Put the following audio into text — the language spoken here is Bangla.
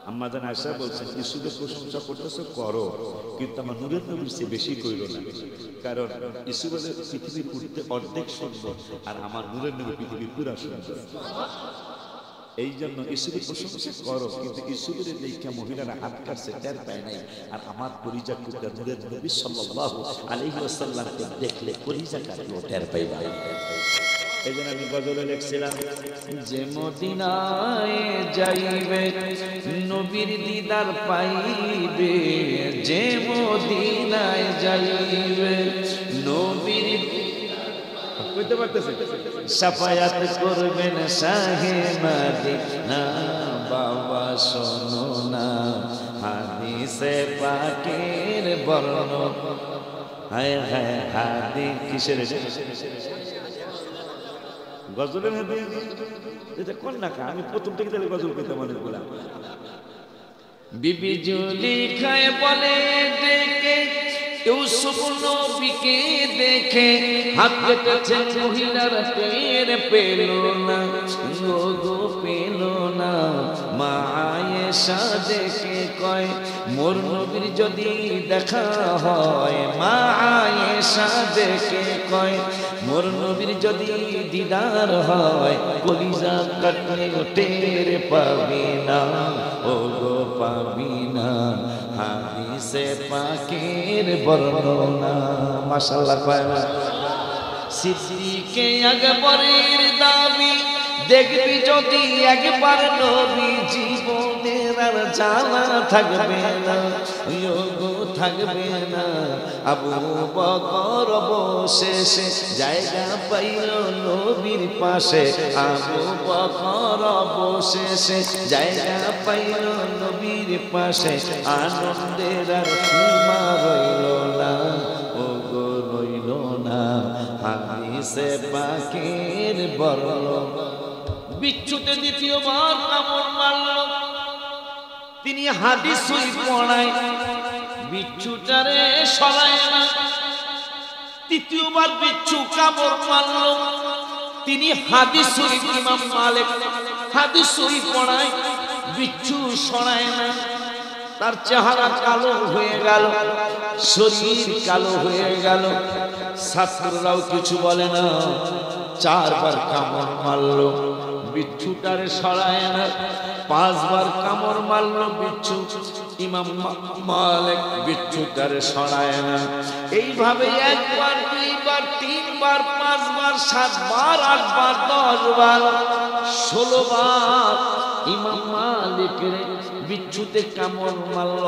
আম্মা জান আয়েশা বলছেন, ইউসুফের প্রশংসা করতেছো করো, কিন্তু আমার নূরের নবীর চেয়ে বেশি কইরো না। কারণ ইউসুফের পৃথিবীর উঠতে অর্ধেক সুন্দর, আর আমার নূরের নবী পৃথিবীর পুরা সুন্দর। এই জন্য ইউসুফের প্রশংসা করো, কিন্তু ইউসুফের দেখা মহিলারা হাত কাটছে টের পায় নাই। আর আমার কলিজা টুকরা নূরের নবী সাল্লাল্লাহু আলাইহি ওয়াসাল্লামকে দেখলে কলিজা কাটলো টের পাইবা। এই জন্য আমি গজলে লিখছিলাম, যে মদিনায় যাইবে নবীর দিদার পাইবে, যে মদিনায় যাইবে নবীর কইতে পারতেছে শাফায়াত করবেন শাহে মদিনা। বাবা শোনো না হাদিসে পাকের বর্ণনা, হায় হায় হাদিস কিসের গজলের হাদিস এটা কোন না কা, আমি প্রথম থেকে তাহলে গজল কইতাম অনেকগুলা। বিবি জুলিখায় বলে ডেকে ইউসুফ নবীকে দেখে হাত কেটেছে মহিলার টের পেল না, গো পেল না। মা আয়েশা দেখে কয় মোর নবীর যদি দেখা হয়, মা আয়েশা দেখে কয় মোর নবীর যদি দিদার হয়, কলিজা কাটলে টের পাবি না, ও গো পাবি না। হাদিসে পাকের বর্ণনা মাশাআল্লাহ কয় না। সিদ্দিকে আকবরের দাবি দেখবি যদি একবার নবী, জীবনের আর জ্বালা থাকবে না, গো থাকবে না। আবু বকর অবশেষে জায়গা পাইল নবীর পাশে, আবু বকর অবশেষে জায়গা পাইল নবীর পাশে। আনন্দের আর সীমা রইল না, ও গো রইল না। হাদিসে পাকের বর্ণনা। বিচ্ছুতে দ্বিতীয়বার কামড় মারল, তিনি হাদিস শরীফ পড়ায়, বিচ্ছুটারে সরায় না। তৃতীয়বার বিচ্ছু কামড় মারল, তিনি হাদিস শরীফ, ইমাম মালিক হাদিস শরীফ পড়ায়, বিচ্ছু সরায় না। তার চেহারা কালো হয়ে গেল, শরীর কালো হয়ে গেল, ছাত্ররাও কিছু বলে না। চারবার কামড় মারল, বিচ্ছুটারে সরায় না। পাঁচবার কামড় মারল বিচ্ছু, ইমাম মালিক বিচ্ছুটারে সরায় না। এইভাবে একবার, দুইবার, তিনবার, পাঁচবার, সাতবার, আটবার, 10 বার, 16 বার ইমাম মালিকের বিচ্ছুতে কামড় মারল।